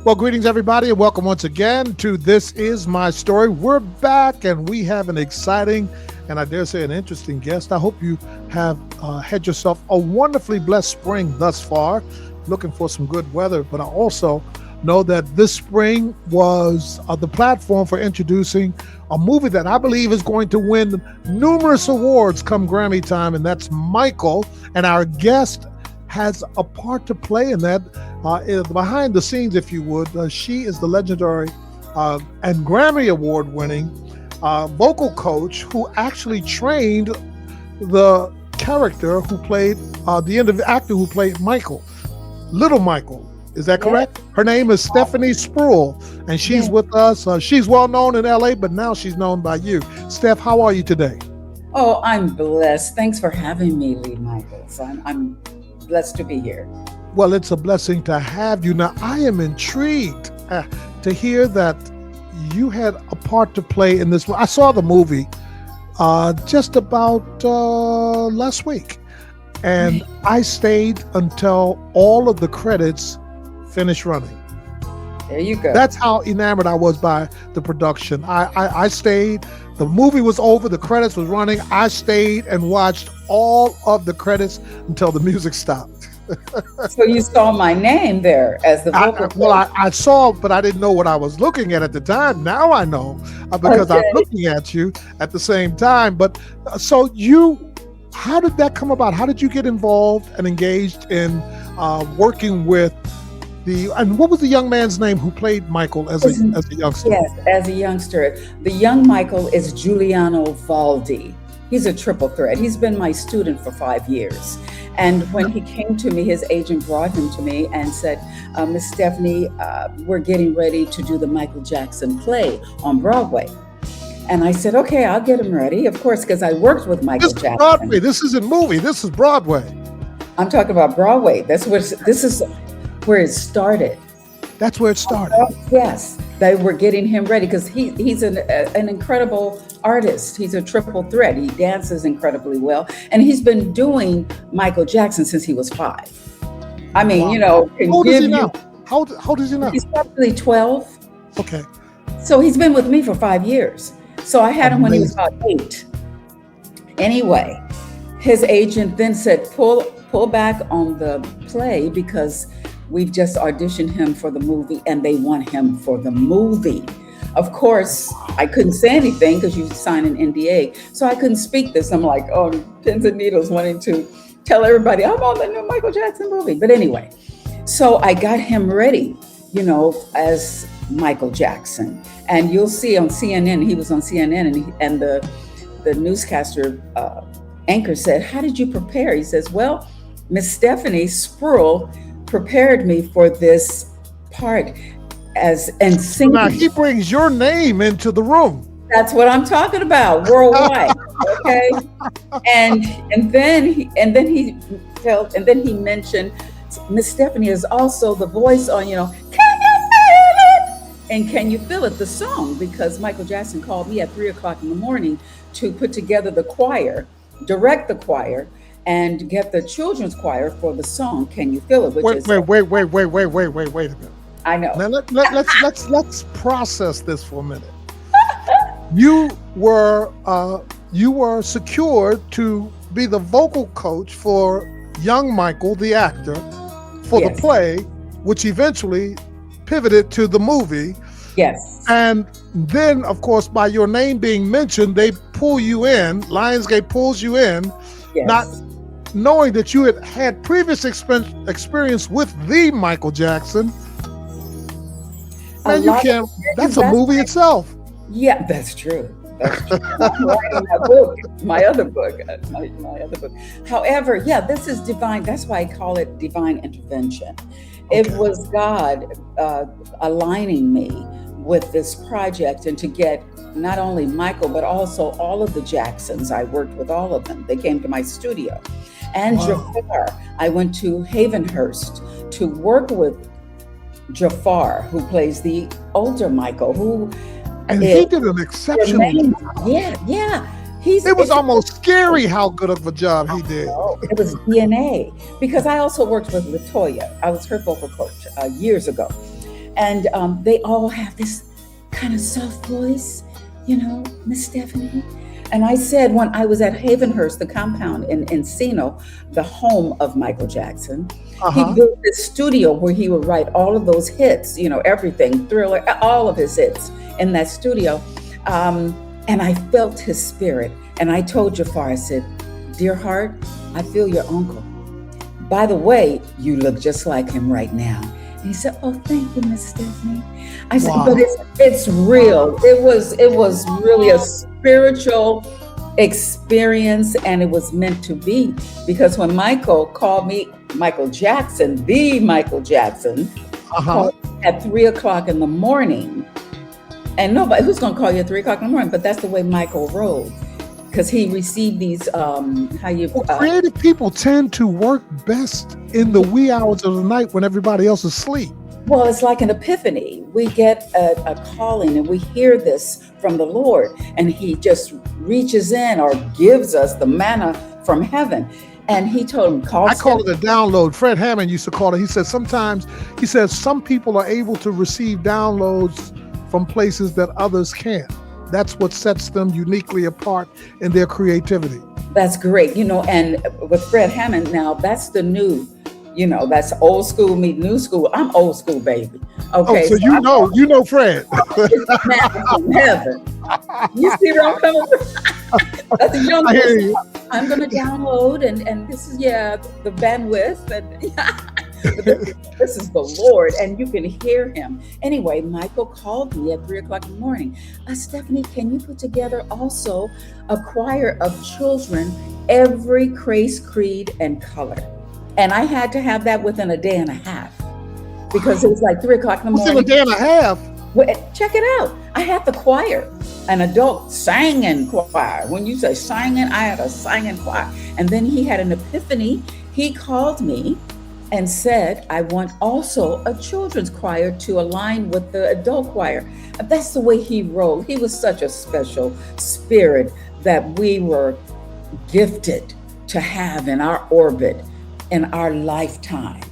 Well, greetings, everybody, and welcome once again to This Is My Story. We're back, and we have an exciting, and I dare say an interesting guest. I hope you have had yourself a wonderfully blessed spring thus far, looking for some good weather. But I also know that this spring was the platform for introducing a movie that I believe is going to win numerous awards come Grammy time, and that's Michael. And our guest has a part to play in that. Behind the scenes, if you would, she is the legendary and Grammy Award winning vocal coach who actually trained the character who played the actor who played Michael, Little Michael. Is that correct? Her name is Stephanie Spruill, and she's with us. She's well known in LA, but now she's known by you. Steph, how are you today? Oh, I'm blessed. Thanks for having me, Lee Michaels. I'm blessed to be here. Well, it's a blessing to have you. Now, I am intrigued to hear that you had a part to play in this. I saw the movie just about last week, and I stayed until all of the credits finished running. There you go. That's how enamored I was by the production. I stayed. The movie was over. The credits was running. I stayed and watched all of the credits until the music stopped. So you saw my name there as the vocal. I saw, but I didn't know what I was looking at the time. Now I know because I'm looking at you at the same time. But so how did that come about? How did you get involved and engaged in working with and what was the young man's name who played Michael as a youngster? Yes, as a youngster. The young Michael is Giuliano Valdi. He's a triple threat. He's been my student for 5 years. And when he came to me, his agent brought him to me and said, Miss Stephanie, we're getting ready to do the Michael Jackson play on Broadway. And I said, okay, I'll get him ready. Of course, because I worked with Michael Jackson. Broadway. This isn't movie. This is Broadway. I'm talking about Broadway. This is where it started. That's where it started. Yes, they were getting him ready because he's an incredible artist. He's a triple threat. He dances incredibly well, and he's been doing Michael Jackson since he was 5. I mean, wow. How old is he now? How old is he now? He's probably 12. Okay. So he's been with me for 5 years. So I had him when he was about 8. Anyway, his agent then said, pull back on the play because we've just auditioned him for the movie and they want him for the movie. Of course, I couldn't say anything because you sign an NDA. So I couldn't speak this. I'm like, oh, pins and needles wanting to tell everybody I'm on the new Michael Jackson movie. But anyway, so I got him ready, as Michael Jackson. And you'll see on CNN, he was on CNN and the newscaster anchor said, how did you prepare? He says, well, Miss Stephanie Spruill prepared me for this part and singing. Now he brings your name into the room. That's what I'm talking about, worldwide. Okay, and then he mentioned Miss Stephanie is also the voice on Can You Feel It? And Can You Feel It, the song, because Michael Jackson called me at 3:00 in the morning to put together the choir, direct the choir, and get the children's choir for the song "Can You Feel It?" Wait a minute. I know. Now let's process this for a minute. You were secured to be the vocal coach for young Michael, the actor, for the play, which eventually pivoted to the movie. Yes. And then, of course, by your name being mentioned, they pull you in. Lionsgate pulls you in, not knowing that you had previous experience with the Michael Jackson. And that's a movie itself. Yeah, that's true. That's true. I'm writing my book, my other book. However, this is divine. That's why I call it divine intervention. Okay. It was God aligning me with this project and to get not only Michael, but also all of the Jacksons. I worked with all of them. They came to my studio. And Jafar, I went to Havenhurst to work with Jafar, who plays the older Michael, he did an exceptional job. Yeah. It was almost scary how good of a job he did. It was DNA, because I also worked with Latoya. I was her vocal coach years ago. And they all have this kind of soft voice, Miss Stephanie. And I said, when I was at Havenhurst, the compound in Encino, the home of Michael Jackson, he built this studio where he would write all of those hits, everything, Thriller, all of his hits in that studio. And I felt his spirit. And I told Jafar, I said, dear heart, I feel your uncle. By the way, you look just like him right now. And he said, oh, thank you, Miss Stephanie. I said, but it's real. It was really a spiritual experience, and it was meant to be. Because when Michael called me, Michael Jackson, the Michael Jackson, called at 3:00 in the morning. And nobody, who's going to call you at 3:00 in the morning? But that's the way Michael rolled, because he received these, creative people tend to work best in the wee hours of the night when everybody else is asleep. Well, it's like an epiphany. We get a calling, and we hear this from the Lord, and he just reaches in or gives us the manna from heaven. And he told him, I call it a download. Fred Hammond used to call it. He said some people are able to receive downloads from places that others can't. That's what sets them uniquely apart in their creativity. That's great. And with Fred Hammond now, that's the new, that's old school meet new school. I'm old school, baby. Okay. Oh, so you know Fred. It's manna from heaven. You see where I'm coming from? That's a young person. I'm going to download, and this is, the bandwidth, and this is the Lord, and you can hear him. Anyway, Michael called me at 3:00 in the morning. Stephanie, can you put together also a choir of children, every race, creed, and color? And I had to have that within a day and a half, because it was like 3:00 in the morning. Within a day and a half? Well, check it out. I had the choir, an adult singing choir. When you say singing, I had a singing choir. And then he had an epiphany. He called me and said, I want also a children's choir to align with the adult choir. That's the way he rolled. He was such a special spirit that we were gifted to have in our orbit, in our lifetime.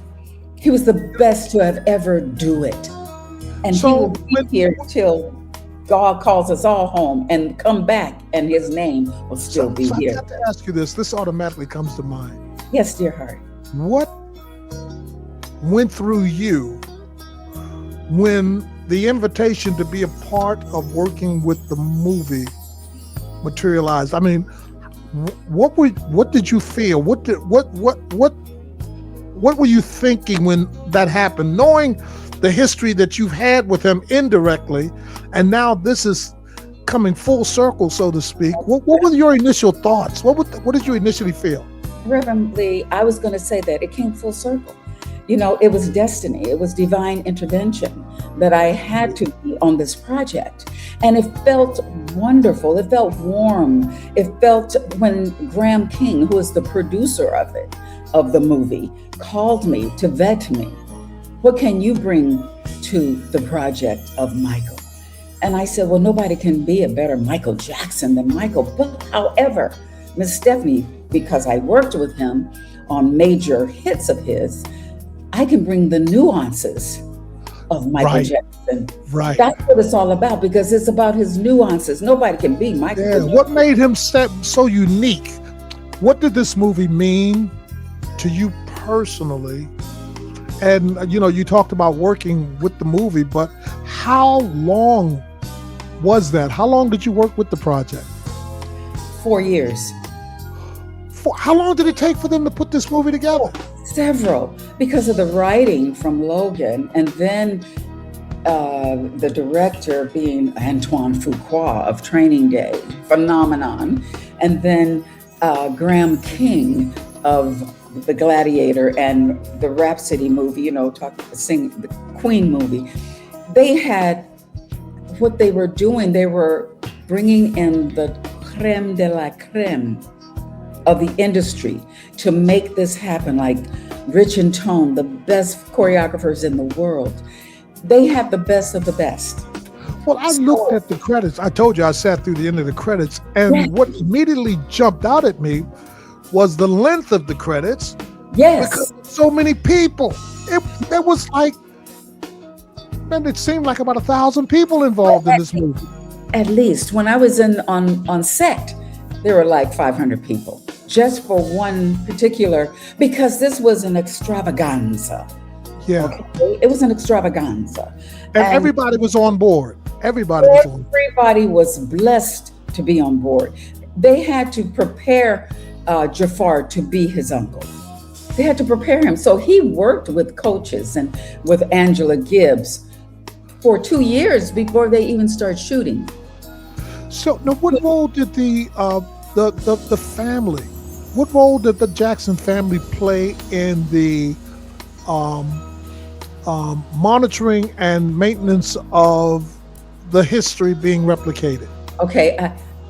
He was the best to have ever do it. And he will be here till God calls us all home and come back, and his name will still be here. I have to ask you this. This automatically comes to mind. Yes, dear heart. What went through you when the invitation to be a part of working with the movie materialized? I mean, what did you feel? What were you thinking when that happened, knowing the history that you've had with him indirectly, and now this is coming full circle, so to speak? What were your initial thoughts? What did you initially feel? Reverend Lee, I was going to say that it came full circle. It was destiny. It was divine intervention that I had to be on this project. And it felt wonderful. It felt warm. It felt when Graham King, who is the producer of the movie, called me to vet me. What can you bring to the project of Michael? And I said, well, nobody can be a better Michael Jackson than Michael. But however, Miss Stephanie, because I worked with him on major hits of his, I can bring the nuances of Michael Jackson. Right. That's what it's all about, because it's about his nuances. Nobody can be Michael. Yeah. What made him so unique? What did this movie mean to you personally? And, you talked about working with the movie, but how long was that? How long did you work with the project? 4 years. How long did it take for them to put this movie together? Several, because of the writing from Logan, and then the director being Antoine Fuqua of Training Day, Phenomenon, and then Graham King of The Gladiator and the Rhapsody movie, the Queen movie. They had what they were doing. They were bringing in the creme de la creme of the industry to make this happen, like Rich and Tone, the best choreographers in the world. They have the best of the best. Well, I looked So at the credits. I told you I sat through the end of the credits, yeah, and what immediately jumped out at me was the length of the credits because yes, so many people. It was like, man, it seemed like about 1,000 people involved in this movie. at least when I was in on set, there were like 500 people just for one particular, because this was an extravaganza. Yeah, Okay, it was an extravaganza, and and everybody was on board. Everybody was on. everybody was blessed to be on board. They had to prepare Jafar to be his uncle. They had to prepare him. So he worked with coaches and with Angela Gibbs for 2 years before they even started shooting. So now, what role did the family? What role did the Jackson family play in the um, monitoring and maintenance of the history being replicated? Okay,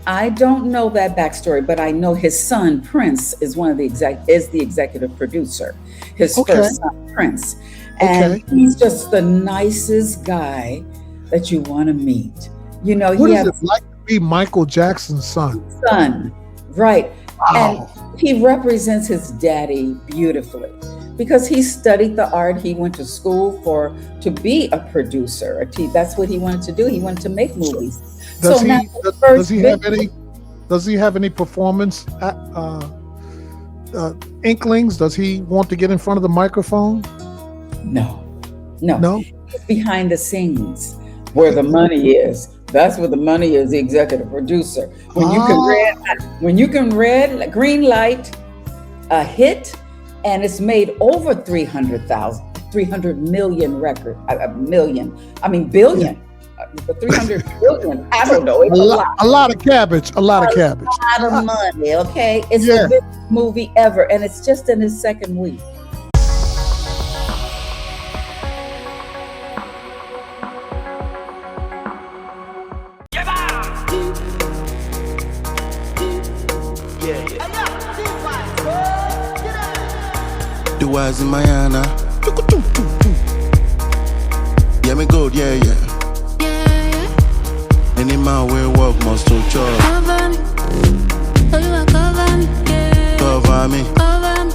I don't know that backstory, but I know his son Prince is one of the executive producer. His Okay, first son Prince, and okay. he's just the nicest guy that you want to meet. You know, What he is has it like to be Michael Jackson's son? a son, right? And Wow. he represents his daddy beautifully because he studied the art. He went to school to be a producer. That's what he wanted to do. He wanted to make So movies. does So now he the does first he big have any does he have any performance inklings? Does he want to get in front of the microphone? no, no, No. it's behind the scenes where the money is. That's where the money is. The executive producer. Ah, When you can green light a hit, and it's made over 300 million record, a million, I mean yeah. billion, 300 billion. I don't know. It's a lot, A lot of cabbage. A lot of cabbage. of money. Okay, it's the Yeah. biggest movie ever, and it's just in its second week. The wise in Mayana. Yeah, me good, yeah, yeah. Any man will walk must to chop. Cover me, Oluwa cover me, yeah. Cover me. Cover me,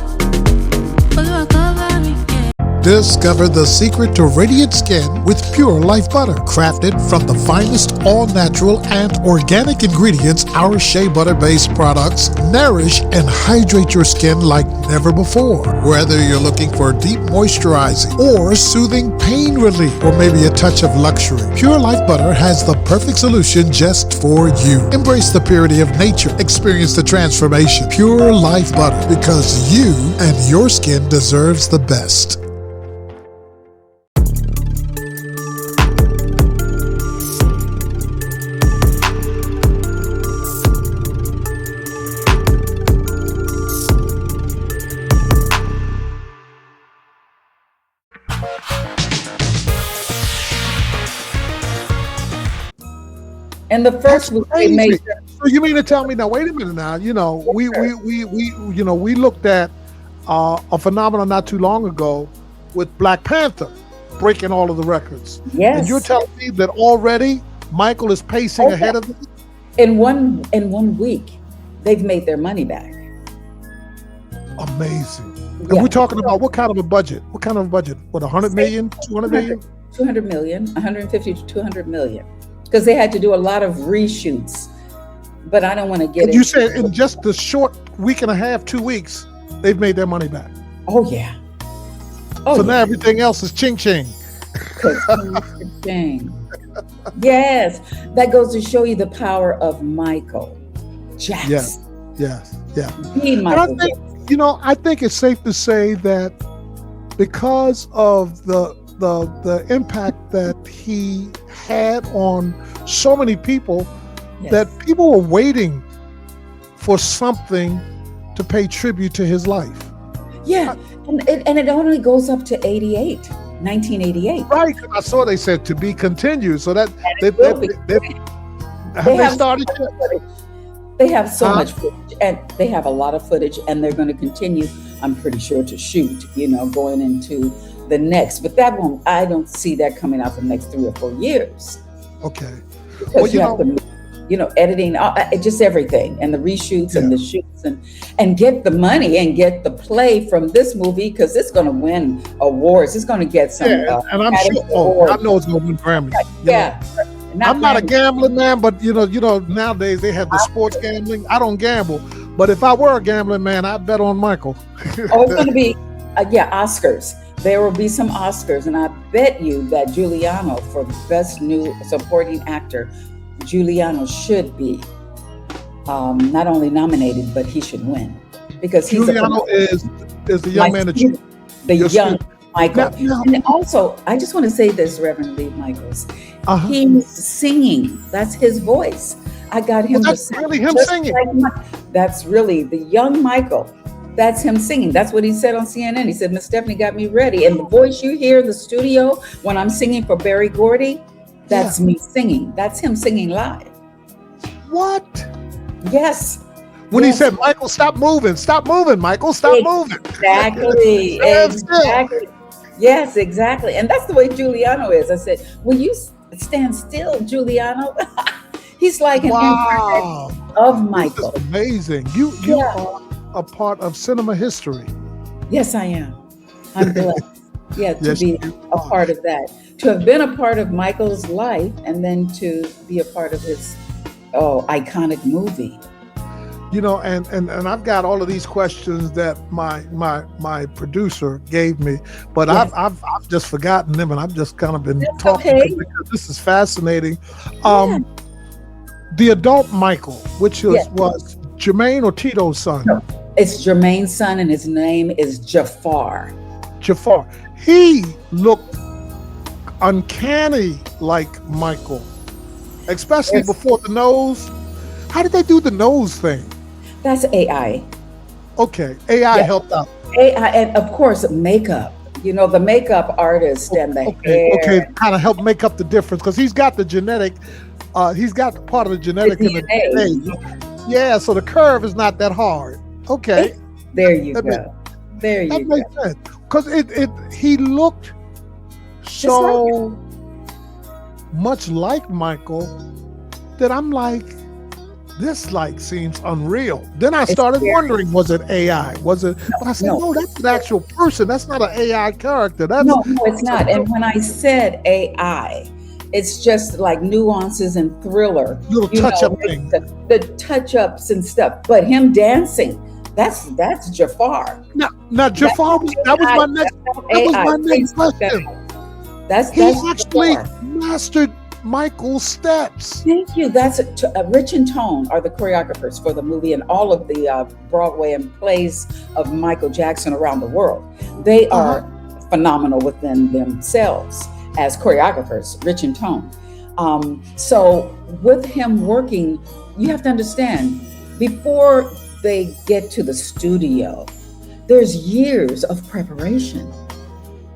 Oluwa cover me, yeah. Discover the secret to radiant skin with Pure Life Butter. Crafted from the finest all-natural and organic ingredients, our shea butter-based products nourish and hydrate your skin like never before. Whether you're looking for deep moisturizing or soothing pain relief, or maybe a touch of luxury, Pure Life Butter has the perfect solution just for you. Embrace the purity of nature. Experience the transformation. Pure Life Butter, because you and your skin deserves the best. And the That's first week they crazy. made, So you mean to tell me now? Wait a minute now. We looked at a phenomenon not too long ago with Black Panther breaking all of the records, and you're yes, telling me that already Michael is pacing okay, ahead of it? in one week they've made their money back. Amazing. And Yeah. we're talking about what kind of a budget? What kind of a budget? What, 100 million, 200 million? 200 million, 150 to 200 million, because they had to do a lot of reshoots. But I don't want to get And you into. said in just the short week and a half, 2 weeks, they've made their money back. Oh yeah, oh So now yeah. everything else is ching ching. Thing. Yes, that goes to show you the power of Michael Yes, Jackson. yes, yeah. The And I Michael think, Jackson. I think it's safe to say that because of the impact that he had on so many people, that Yes. people were waiting for something to pay tribute to his life. Yeah, and it only goes up to 88, 1988. Right? 'Cause I saw they said to be continued. So that It will be. have They they have started so yet? much footage. They have so Huh? much footage, and they have a lot of footage, and they're going to continue, I'm pretty sure, to shoot, going into the next. But that won't, I don't see that coming out for the next 3 or 4 years. Okay. because Well, you have to, editing, just everything, and the reshoots and yeah, the shoots, and get the money and get the play from this movie because it's going to win awards. It's going to get yeah, some and I'm Academy sure. Oh, I Awards. know it's gonna win Grammys. Yeah, I'm not not a Grammy. gambling man, but nowadays they have the sports gambling. I don't gamble, but if I were a gambling man, I'd bet on Michael. Oh, it's going to be, Oscars. There will be some Oscars, and I bet you that Giuliano for Best New Supporting Actor, Giuliano should be not only nominated, but he should win because he's Giuliano is the young my man that student, the your young student. Michael. Now, And also, I just want to say this, Reverend Lee Michaels. uh-huh. He's singing. That's his voice. I got him Well, to that's sing really him just singing. that's really the young Michael. That's him singing. That's what he said on CNN. He said, Miss Stephanie got me ready. And the voice you hear in the studio when I'm singing for Barry Gordy, that's me singing. That's him singing live. What? Yes. When he Yes. said, "Michael, stop moving, Michael, stop moving." Exactly. Stand still. Exactly. Yes, exactly. And that's the way Giuliano is. I said, will you stand still, Giuliano? He's like an Wow, incarnate of Michael. this is amazing. You Yeah. are a part of cinema history. Yes, I am. I'm blessed. Yeah, to Yes, be you a are. part of that. To have been a part of Michael's life and then to be a part of his iconic movie. And I've got all of these questions that my producer gave me, but Yes. I've just forgotten them, and I've just kind of been That's talking okay. because this is fascinating. Yeah. The adult Michael, which Yes. was Jermaine or Tito's son, No. It's Jermaine's son, and his name is Jafar. Jafar. He looked uncanny like Michael, especially Yes. before the nose. How did they do the nose thing? That's AI. Okay, AI Yeah. helped out. AI, and of course, makeup. The makeup artist and the hair. Kind of help make up the difference because he's got the genetic. He's got part of the genetic in the DNA. DNA. Yeah, so the curve is not that hard. Okay, There you That go. There that you go. makes sense because he looked so much like Michael that I'm like, this seems unreal. Then I started scary. wondering, was it AI? Was it? But I said, No. no, that's an actual person. That's not an AI character. That's No, it's not. And when I said AI, it's just like nuances and thriller. little touch-up thing. The touch-ups and stuff. But him dancing, that's Jafar. Now Jafar, that was my next. That was my next question. That's He actually Jafar. mastered Michael's steps. Thank you. That's Rich and Tone are the choreographers for the movie and all of the Broadway and plays of Michael Jackson around the world. They are phenomenal within themselves as choreographers, Rich and Tone. So with him working, you have to understand, before they get to the studio, there's years of preparation.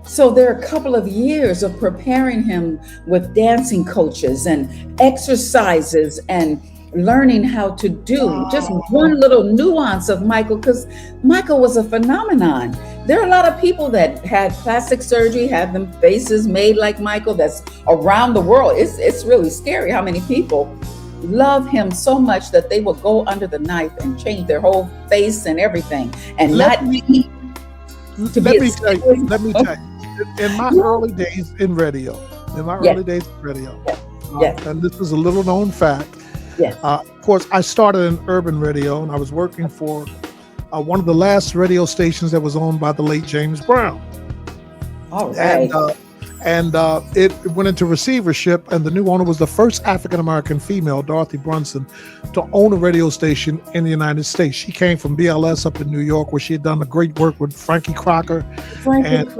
So there are a couple of years of preparing him with dancing coaches and exercises and learning how to do just one little nuance of Michael, because Michael was a phenomenon. There are a lot of people that had plastic surgery, had them faces made like Michael, that's around the world. It's really scary how many people love him so much that they will go under the knife and change their whole face and everything and Let not me- eat. Let me tell you. In my early days in radio, Yes. Yes. and this is a little known fact. Yes. Of course, I started in urban radio, and I was working for one of the last radio stations that was owned by the late James Brown. All right. And it went into receivership, and the new owner was the first African-American female, Dorothy Brunson, to own a radio station in the United States. She came from BLS up in New York, where she had done a great work with Frankie Crocker. And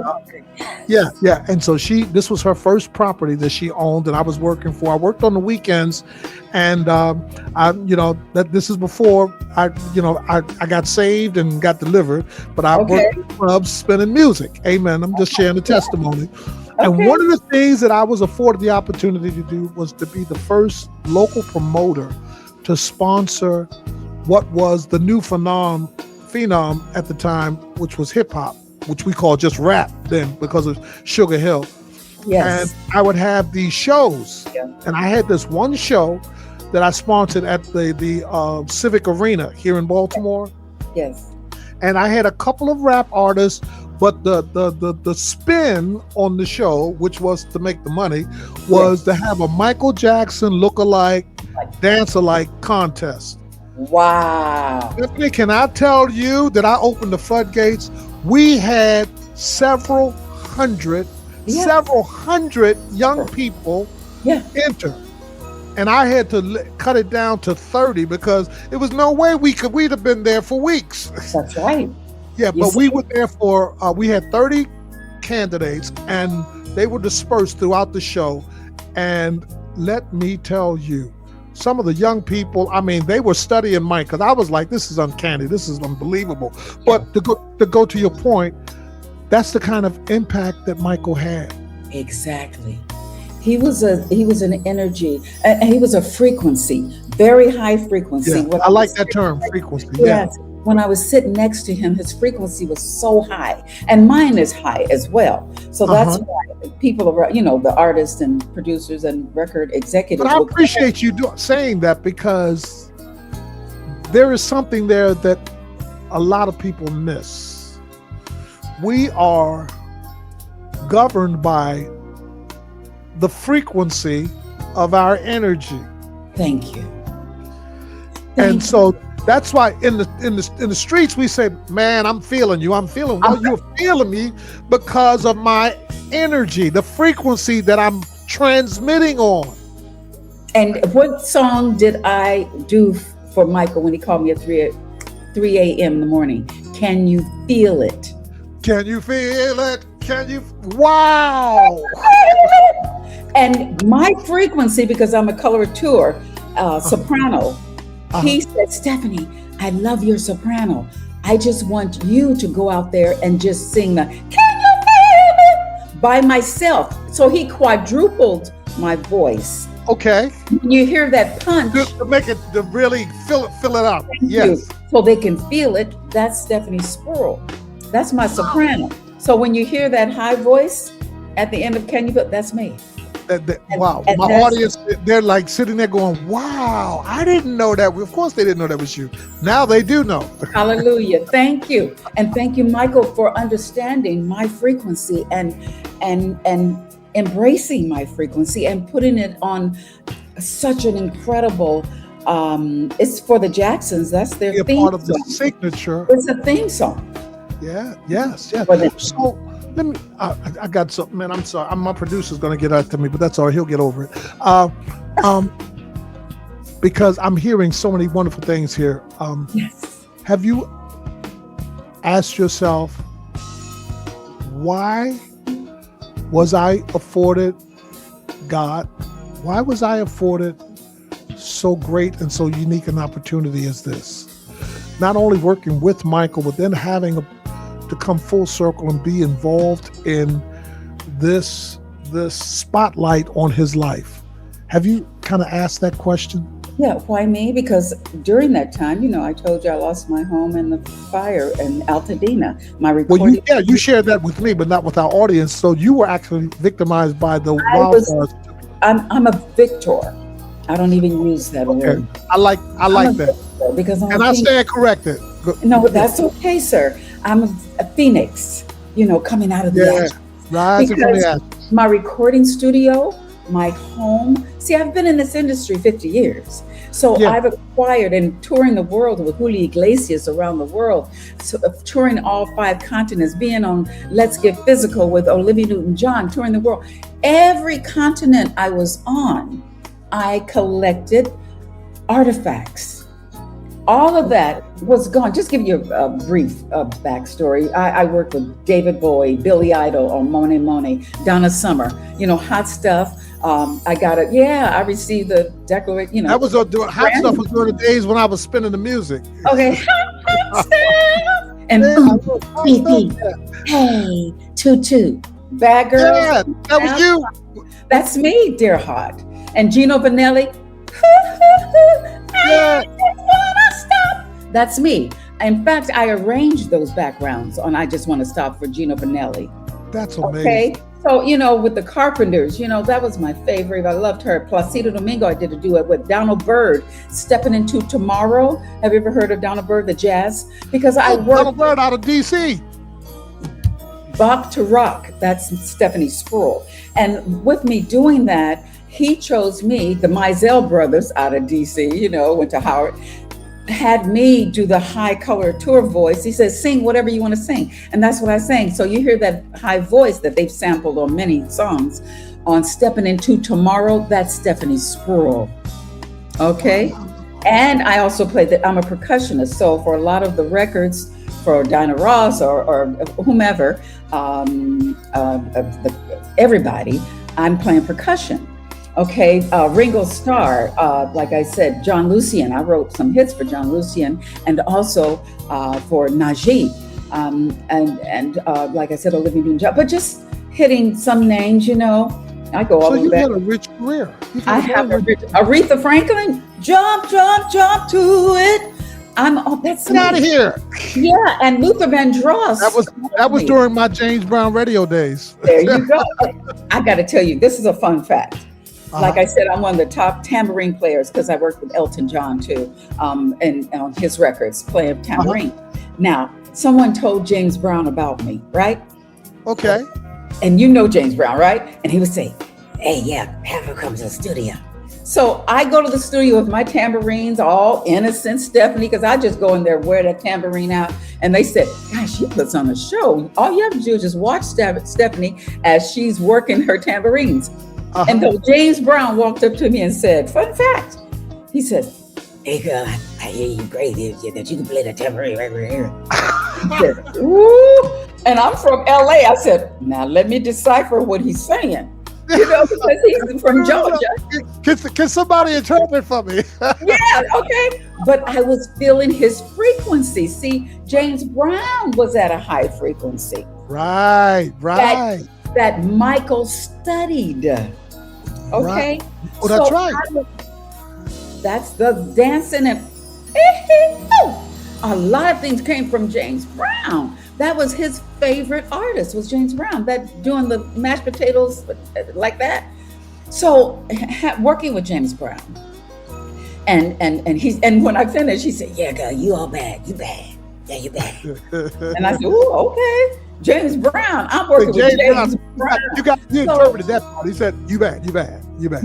yeah. And so this was her first property that she owned, and I was working for. I worked on the weekends, and this is before I got saved and got delivered, but I worked in clubs spinning music. Amen. I'm just sharing the testimony. And one of the things that I was afforded the opportunity to do was to be the first local promoter to sponsor what was the new phenom at the time, which was hip hop, which we call just rap then because of Sugar Hill. Yes. and I would have these shows. Yeah. And I had this one show that I sponsored at the Civic Arena here in Baltimore, Yes. and I had a couple of rap artists. But the spin on the show, which was to make the money, was to have a Michael Jackson look-alike, dance-alike contest. Wow. Tiffany, can I tell you that I opened the floodgates? We had several hundred young people Yeah. enter. And I had to cut it down to 30 because there was no way we'd have been there for weeks. That's right. Yeah, You but we see? were there for, we had 30 candidates and they were dispersed throughout the show. And let me tell you, some of the young people, I mean, they were studying Mike because I was like, this is uncanny. This is unbelievable. But to go to your point, that's the kind of impact that Michael had. Exactly. He was an energy, and he was a frequency, very high frequency. Yeah, I like that term, frequency. Yeah. Yes. When I was sitting next to him, his frequency was so high, and mine is high as well. So that's why people are, the artists and producers and record executives. But I appreciate you saying that because there is something there that a lot of people miss. We are governed by the frequency of our energy. Thank you. And so that's why in the streets we say, man, I'm feeling you. I'm feeling. Well, you're feeling me because of my energy, the frequency that I'm transmitting on. And what song did I do for Michael when he called me at 3 a.m. in the morning? Can you feel it? Can you feel it? Can you? Wow. And my frequency, because I'm a colorateur, soprano, he said, Stephanie, I love your soprano. I just want you to go out there and just sing the Can you feel it by myself. So he quadrupled my voice. Okay. When you hear that punch, To make it, to really fill it up. Yes. so they can feel it. That's Stephanie Spruill. That's my soprano. So when you hear that high voice at the end of Can You Feel It, that's me. Wow. and My that's- audience, they're like sitting there going, wow, I didn't know that. Of course they didn't know that was you. Now they do know. Hallelujah. Thank you. And thank you, Michael, for understanding my frequency and embracing my frequency and putting it on such an incredible, it's for the Jacksons. That's their Be a theme part of the song. signature. It's a theme song. Yeah. Yes. Yes. For the- So let me. I got something, man. I'm sorry. My producer's going to get out to me, but that's all right. He'll get over it. Because I'm hearing so many wonderful things here. Yes. Have you asked yourself, why was I afforded God? Why was I afforded so great and so unique an opportunity as this? Not only working with Michael, but then having to come full circle and be involved in this spotlight on his life. Have you kind of asked that question? Yeah, why me? Because during that time, I told you I lost my home in the fire in Altadena. My recording. Well, you shared that with me, but not with our audience. So you were actually victimized by the wildfires. I'm a victor. I don't even use that word. I like that. Because I stand corrected. No, that's okay, sir. I'm a phoenix, coming out of the ashes. Rising from the ashes. My recording studio, my home. See, I've been in this industry 50 years. So I've acquired and touring the world with Julio Iglesias around the world, so, touring all 5 continents, being on Let's Get Physical with Olivia Newton-John, touring the world. Every continent I was on, I collected artifacts. All of that was gone. Just give you a brief backstory. I worked with David Bowie, Billy Idol on Monet Monet, Donna Summer, hot stuff. I received the declaration, That was hot stuff was during the days when I was spinning the music. Okay. Hot stuff. And beep, hey, tutu, bad girl. Yeah, that was you. That's me, dear heart. And Gino Vanelli. Yeah. That's me. In fact, I arranged those backgrounds on I Just Want to Stop for Gino Vanelli. That's amazing. Okay. So, with the Carpenters, that was my favorite. I loved her. Placido Domingo, I did a duet with Donald Byrd, Stepping Into Tomorrow. Have you ever heard of Donald Byrd, the jazz? Because I worked Donald Byrd out of D.C. Bach to Rock. That's Stephanie Spruill. And with me doing that, he chose me, the Mizell brothers out of D.C., went to Howard, had me do the high color tour voice. He says, sing whatever you want to sing. And that's what I sang. So you hear that high voice that they've sampled on many songs on Stepping Into Tomorrow. That's Stephanie Spruill. Okay. And I also played that. I'm a percussionist. So for a lot of the records for Dinah Ross or whomever, everybody, I'm playing percussion. Okay, Ringo Starr, like I said, John Lucien. I wrote some hits for John Lucien, and also for Najee, and like I said, Olivia Newton-John. But just hitting some names, I go all So the you way had back. a rich career. I have Aretha Franklin. Jump, jump, jump to it. That's Get out of here. Yeah, and Luther Vandross. That was during my James Brown radio days. There you go. I got to tell you, this is a fun fact. Like I said, I'm one of the top tambourine players because I worked with Elton John too, and on his records playing tambourine. Now, someone told James Brown about me, right? Okay. And James Brown, right? And he would say, hey, yeah, have her come to the studio. So I go to the studio with my tambourines, all innocent, Stephanie, because I just go in there, wear that tambourine out. And they said, gosh, she puts on a show. All you have to do is just watch Stephanie as she's working her tambourines. And though James Brown walked up to me and said, fun fact, he said, hey girl, I hear you great, that you can play the tambourine right here. He said, ooh. And I'm from LA. I said, now let me decipher what he's saying. Because he's from Georgia. Can somebody interpret for me? Yeah, okay. But I was feeling his frequency. See, James Brown was at a high frequency. Right. That Michael studied. Okay. Right. Oh, that's right. That's the dancing and a lot of things came from James Brown. That was his favorite artist, was James Brown. That doing the mashed potatoes like that. So working with James Brown, and when I finished, he said, "Yeah, girl, you all bad. You bad. Yeah, you bad." And I said, "Ooh, okay." James Brown. I'm working with James Brown. You interpreted that part. He said, you bad.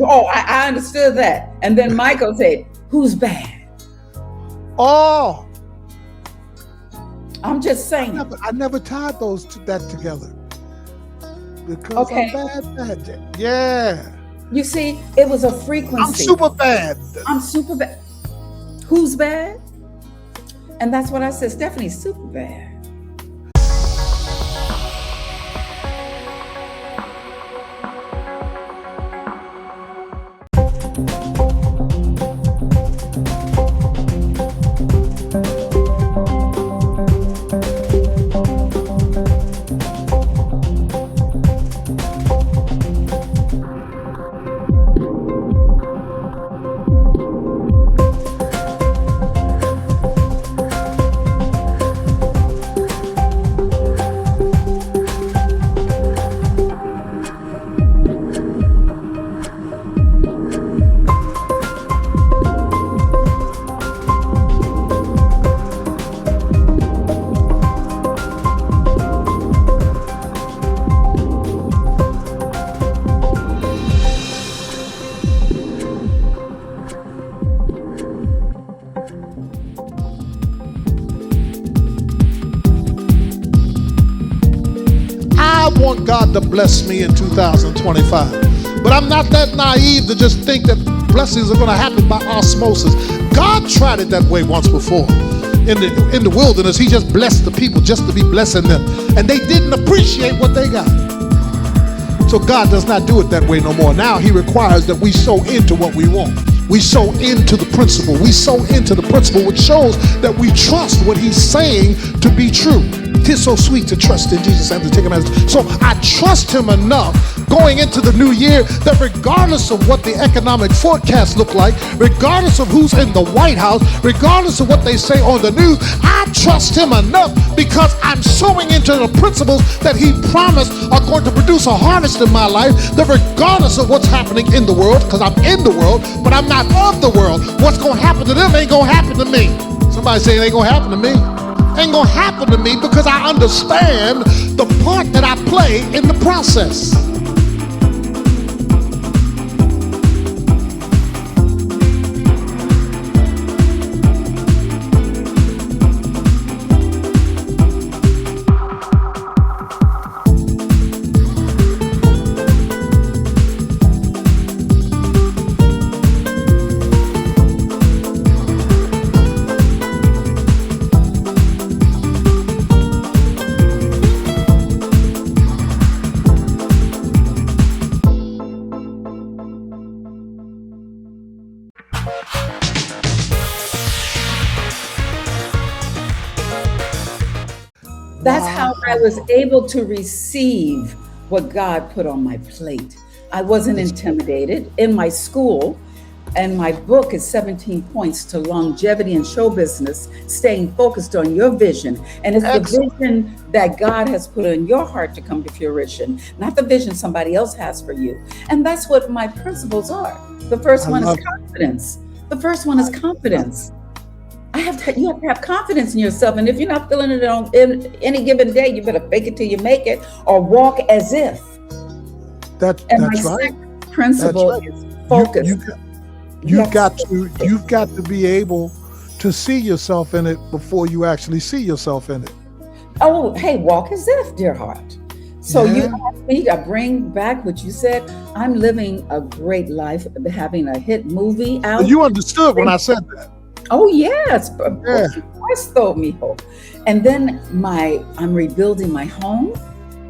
Oh, I understood that. And then Michael said, who's bad? Oh. I'm just saying. I never tied that together. Because I'm bad. Yeah. You see, it was a frequency. I'm super bad. Who's bad? And that's what I said. Stephanie's super bad. Want God to bless me in 2025. But I'm not that naive to just think that blessings are going to happen by osmosis. God tried it that way once before. In the wilderness, he just blessed the people just to be blessing them. And they didn't appreciate what they got. So God does not do it that way no more. Now he requires that we sow into what we want. We sow into the principle. We sow into the principle, which shows that we trust what he's saying to be true. It is so sweet to trust in Jesus and to take him as. So I trust him enough going into the new year that regardless of what the economic forecasts look like, regardless of who's in the White House, regardless of what they say on the news, I trust him enough because I'm sowing into the principles that he promised are going to produce a harvest in my life, that regardless of what's happening in the world, because I'm in the world, but I'm not of the world, what's going to happen to them ain't going to happen to me. Somebody say it ain't going to happen to me. Ain't going to happen to me because I understand the part that I play in the process. That's how I was able to receive what God put on my plate. I wasn't intimidated. In my school, and my book is 17 Points to Longevity in Show Business, Staying Focused on Your Vision. And it's the vision that God has put in your heart to come to fruition, not the vision somebody else has for you. And that's what my principles are. The first one is confidence. The first one is confidence. You have to have confidence in yourself. And if you're not feeling it on any given day, you better fake it till you make it or walk as if. That's my right. second principle is focus. You've got to be able to see yourself in it before you actually see yourself in it. Oh, hey, walk as if, dear heart. So you asked me to bring back what you said. I'm living a great life, having a hit movie out. You understood when I said that. Oh yes, Christ told me hope. And then I'm rebuilding my home.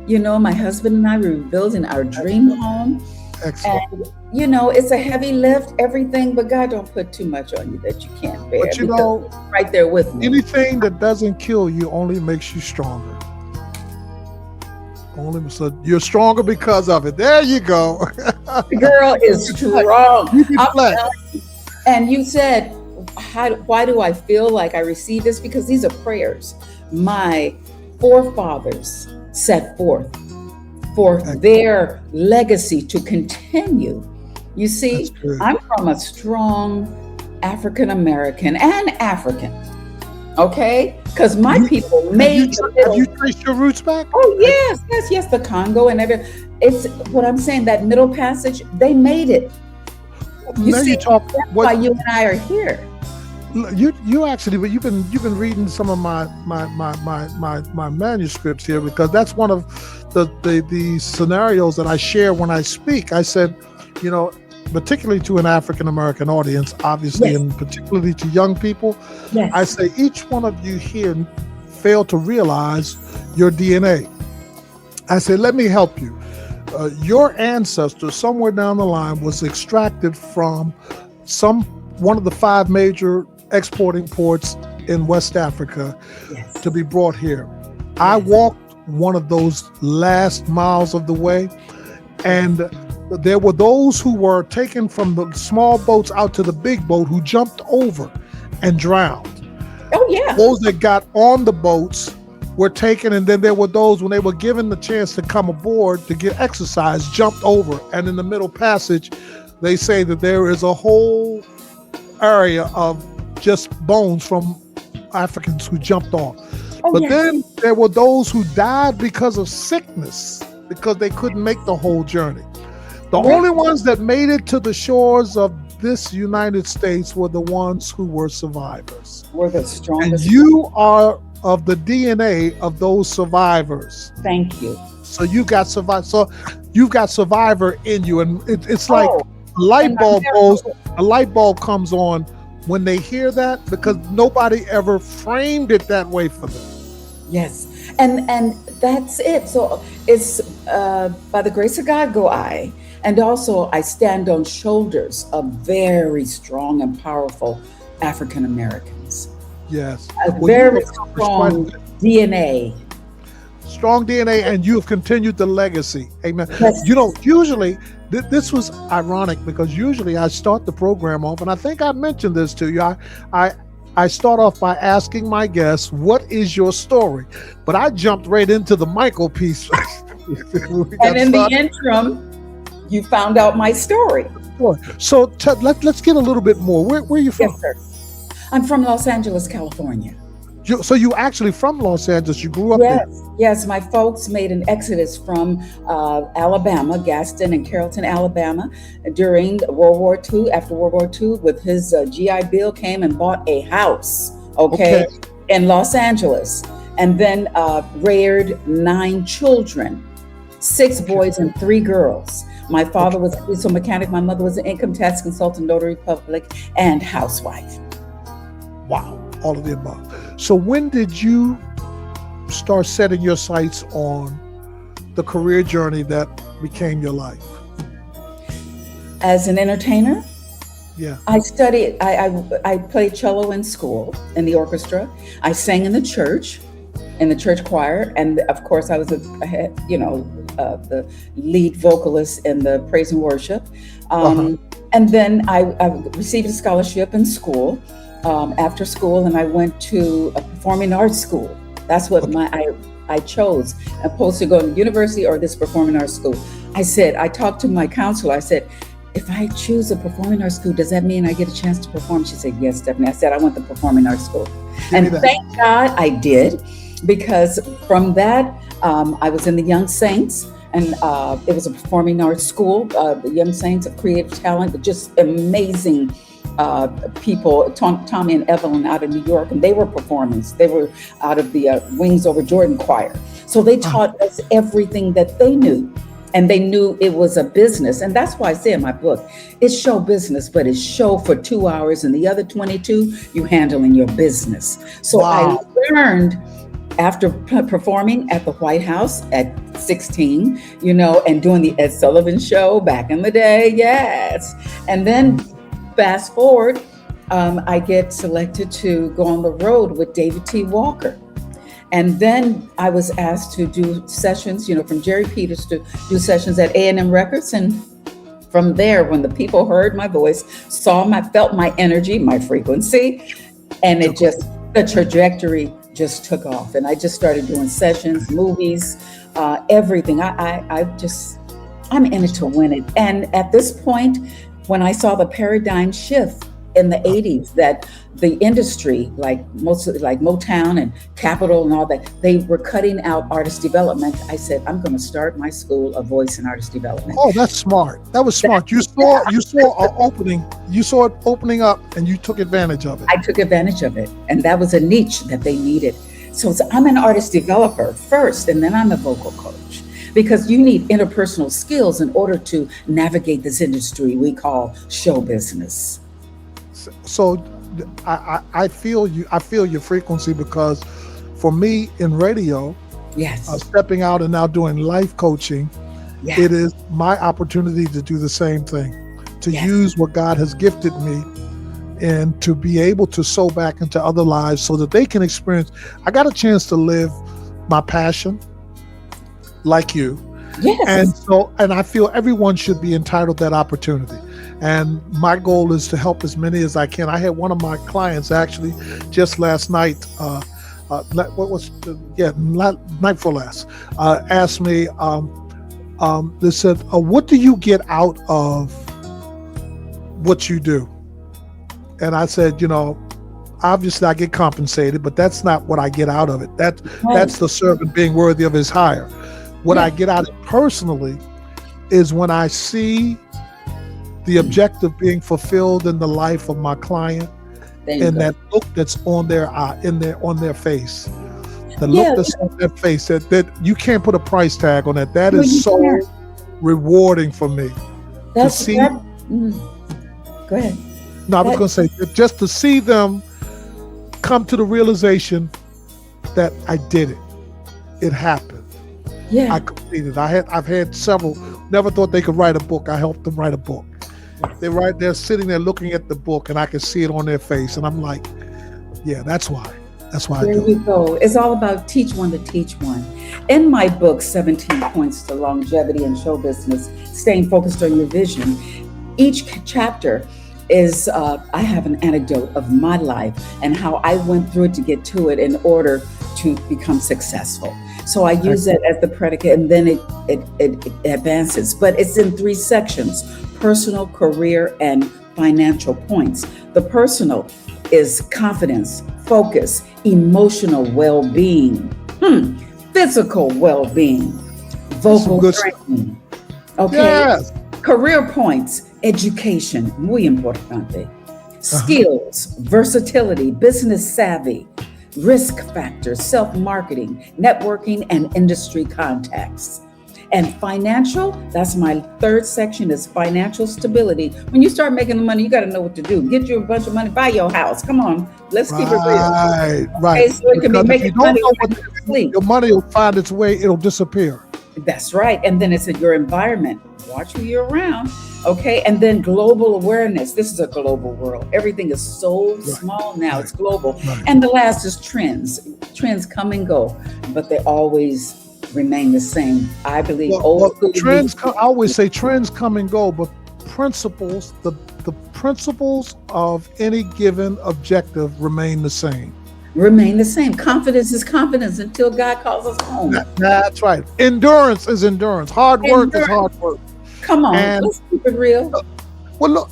You know, my husband and I were rebuilding our dream home. Excellent. And you know, it's a heavy lift, everything, but God don't put too much on you that you can't bear. But you know, right there with me. Anything that doesn't kill you only makes you stronger. So you're stronger because of it. There you go. The girl is strong. And you said, why do I feel like I receive this? Because these are prayers my forefathers set forth for their legacy to continue. You see, I'm from a strong African American and African, okay? Because my people made. Have you traced your roots back? Oh yes, the Congo and everything. It's what I'm saying. That Middle Passage, they made it. You see, that's why you and I are here. You actually, but you've been reading some of my manuscripts here, because that's one of the scenarios that I share when I speak. I said, you know, particularly to an African American audience, obviously, and particularly to young people, I say each one of you here failed to realize your DNA. I say, let me help you. Your ancestor somewhere down the line was extracted from one of the 5 major exporting ports in West Africa to be brought here. I walked one of those last miles of the way, and there were those who were taken from the small boats out to the big boat who jumped over and drowned. Oh yeah. Those that got on the boats were taken, and then there were those, when they were given the chance to come aboard to get exercise, jumped over. And in the Middle Passage, they say that there is a whole area of just bones from Africans who jumped off. Then there were those who died because of sickness, because they couldn't make the whole journey. The only ones that made it to the shores of this United States were the ones who were survivors. We're the strongest. And you are of the DNA of those survivors. Thank you. So you got So you've got survivor in you, and it's like a light bulb comes on when they hear that, because nobody ever framed it that way for them. Yes, and that's it. So it's by the grace of God go I, and also I stand on shoulders of very strong and powerful African Americans. Yes, A very strong DNA. strong DNA, and you have continued the legacy. Amen. Yes. You know, usually this was ironic because usually I start the program off, and I think I mentioned this to you. I start off by asking my guests, "What is your story?" But I jumped right into the Michael piece. And in the interim, you found out my story. So let's get a little bit more. Where are you from? Yes, sir. I'm from Los Angeles, California. So you actually from Los Angeles? You grew up Yes, there? yes. My folks made an exodus from Alabama, Gaston and Carrollton, Alabama, during World War II. After World War II, with his GI Bill, came and bought a house, okay, in Los Angeles, and then reared 9 children, 6 boys and 3 girls. My father was a diesel mechanic. My mother was an income tax consultant, notary public, and housewife. Wow, all of the above. So when did you start setting your sights on the career journey that became your life? As an entertainer, Yeah. I studied. I played cello in school in the orchestra. I sang in the church choir, and of course, I was the lead vocalist in the praise and worship. And then I received a scholarship in school, after school, and I went to a performing arts school. That's what I chose, opposed to going to university or this performing arts school. I talked to my counselor. I said, if I choose a performing arts school, does that mean I get a chance to perform? She said, yes, Stephanie. I said, I want the performing arts school. And thank God I did, because from that, I was in the Young Saints, and it was a performing arts school, the Young Saints of creative talent, but just amazing people, Tommy and Evelyn out of New York, and they were performers. They were out of the Wings Over Jordan choir. So they taught us everything that they knew. And they knew it was a business. And that's why I say in my book, it's show business, but it's show for 2 hours, and the other 22, you handling your business. So I learned after performing at the White House at 16, and doing the Ed Sullivan Show back in the day. Yes. And then fast forward, I get selected to go on the road with David T. Walker. And then I was asked to do sessions, from Jerry Peters, to do sessions at A&M Records. And from there, when the people heard my voice, felt my energy, my frequency, and the trajectory just took off. And I just started doing sessions, movies, everything. I'm in it to win it. And at this point, when I saw the paradigm shift in the 80s, that the industry, like Motown and Capitol and all that, they were cutting out artist development. I said, I'm going to start my school of voice and artist development. Oh, that's smart. That was smart. You saw an opening. You saw it opening up, and you took advantage of it. I took advantage of it, and that was a niche that they needed. So I'm an artist developer first, and then I'm a vocal coach, because you need interpersonal skills in order to navigate this industry we call show business. So I feel you. I feel your frequency, because for me in radio, yes, stepping out and now doing life coaching, yes, it is my opportunity to do the same thing, to yes, use what God has gifted me, and to be able to sow back into other lives so that they can experience. I got a chance to live my passion like you. Yes. And I feel everyone should be entitled to that opportunity. And my goal is to help as many as I can. I had one of my clients actually just last night, night before last, asked me, they said, what do you get out of what you do? And I said, obviously I get compensated, but that's not what I get out of it. That's the servant being worthy of his hire. What I get out of it personally is when I see the objective being fulfilled in the life of my client, and that look that's on their eye, on their face, the look that's on their face, that you can't put a price tag on that. That is so rewarding for me. To see. Go ahead. No, I was going to say, just to see them come to the realization that I did it. It happened. Yeah. I completed. I've had several. Never thought they could write a book. I helped them write a book. They're sitting there looking at the book, and I can see it on their face, and I'm like, yeah, that's why. That's why I do it. There you go. It's all about teach one to teach one. In my book, 17 Points to Longevity in Show Business, Staying Focused on Your Vision, each chapter is, I have an anecdote of my life and how I went through it to get to it in order to become successful. So I use that as the predicate, and then it advances. But it's in 3 sections: personal, career, and financial points. The personal is confidence, focus, emotional well-being, physical well-being, vocal training. Okay. Yes. Career points, education, muy importante. Skills, versatility, business savvy, risk factors, self-marketing, networking, and industry contacts. And financial, that's my 3rd section, is financial stability. When you start making the money, you got to know what to do. Get you a bunch of money, buy your house. Come on, let's keep it real. Right. Okay, so it can be Because if you making don't money know when what you sleep. your money will find its way, it'll disappear. That's right. And then it's in your environment. Watch who you're around. Okay. And then global awareness. This is a global world. Everything is so small now. It's global. Right. And the last is trends. Trends come and go, but they always remain the same. I believe trends. I always say trends come and go, but principles, the principles of any given objective remain the same. Remain the same. Confidence is confidence until God calls us home. That's right. Endurance is endurance. Hard work is hard work. Come on, let's keep it real. Well, look,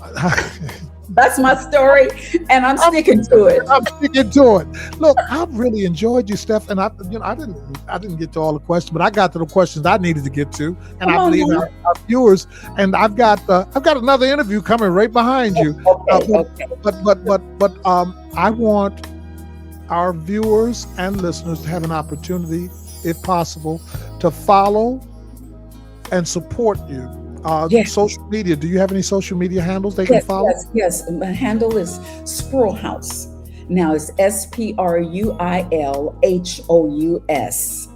that's my story, and I'm sticking to it. I'm sticking to it. Look, I've really enjoyed you, Steph, and I didn't get to all the questions, but I got to the questions I needed to get to, and I believe our viewers. And I've got another interview coming right behind you. Okay. But I want our viewers and listeners to have an opportunity, if possible, to follow and support you. Social media. Do you have any social media handles they can follow? Yes. My handle is Spruill House. Now it's SPRUILHOUS.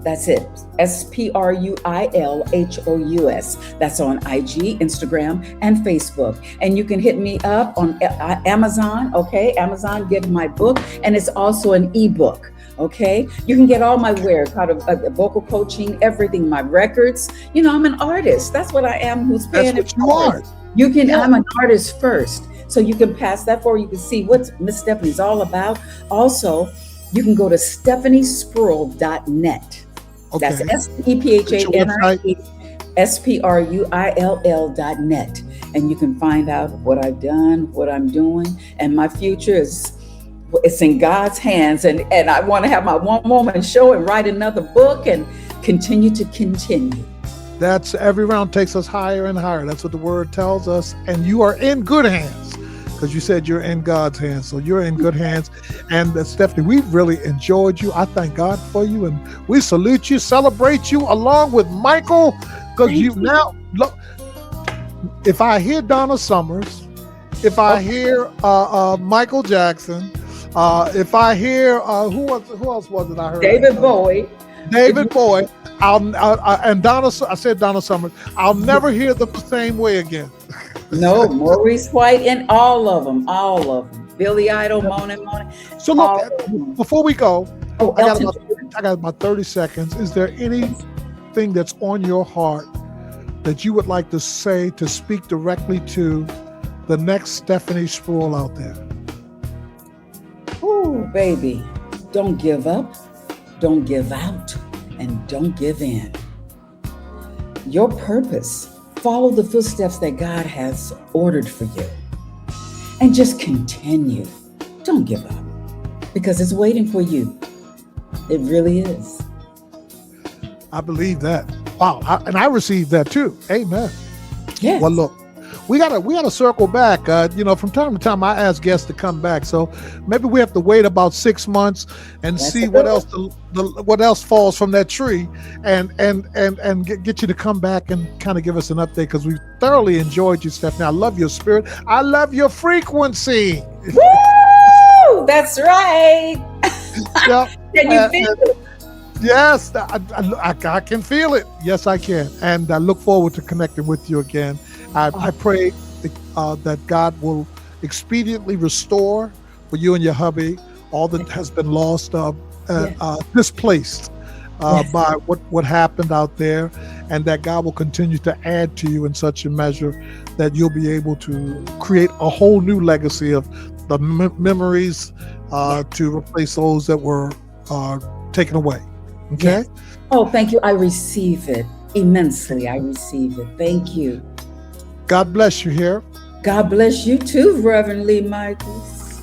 That's it. SPRUILHOUS. That's on IG, Instagram, and Facebook. And you can hit me up on Amazon. Okay, Amazon, get my book, and it's also an ebook. Okay, you can get all my wares, how to vocal coaching, everything, my records. You know, I'm an artist. That's what I am. Who's paying it forward? You can. I'm an artist first, so you can pass that forward. You can see what Miss Stephanie's all about. Also, you can go to stephaniespruill.net. Okay. That's SEPHANIESPRUILL.net, and you can find out what I've done, what I'm doing, and my future is. It's in God's hands, and I want to have my one moment show and write another book and continue. That's every round takes us higher and higher. That's what the word tells us. And you are in good hands, because you said you're in God's hands. So you're in good hands. And Stephanie, we've really enjoyed you. I thank God for you, and we salute you, celebrate you along with Michael, because now look. If I hear Donna Summers, if I hear Michael Jackson. If I hear who else was it I heard? David Bowie. And Donna. I said Donna Summers. I'll never hear them the same way again. No, Maurice White, and all of them. Billy Idol, Mona. So look, before we go, I got about 30 seconds. Is there anything that's on your heart that you would like to say, to speak directly to the next Stephanie Spruill out there? Ooh, baby, don't give up, don't give out, and don't give in. Your purpose, follow the footsteps that God has ordered for you, and just continue. Don't give up, because it's waiting for you. It really is. I believe that. Wow, and I received that too. Amen. Yes. Well, look. We gotta circle back. From time to time, I ask guests to come back. So maybe we have to wait about 6 months and see what else what else falls from that tree, and get you to come back and kind of give us an update, because we thoroughly enjoyed you, Stephanie. I love your spirit. I love your frequency. Woo! That's right. Yeah. Can you feel it? Yes, I can feel it. Yes, I can. And I look forward to connecting with you again. I pray that God will expediently restore for you and your hubby all that has been lost, displaced. Yes. by what happened out there, and that God will continue to add to you in such a measure that you'll be able to create a whole new legacy of the memories to replace those that were taken away. Okay? Yes. Oh, thank you. I receive it immensely. I receive it. Thank you. God bless you here. God bless you too, Reverend Lee Michaels.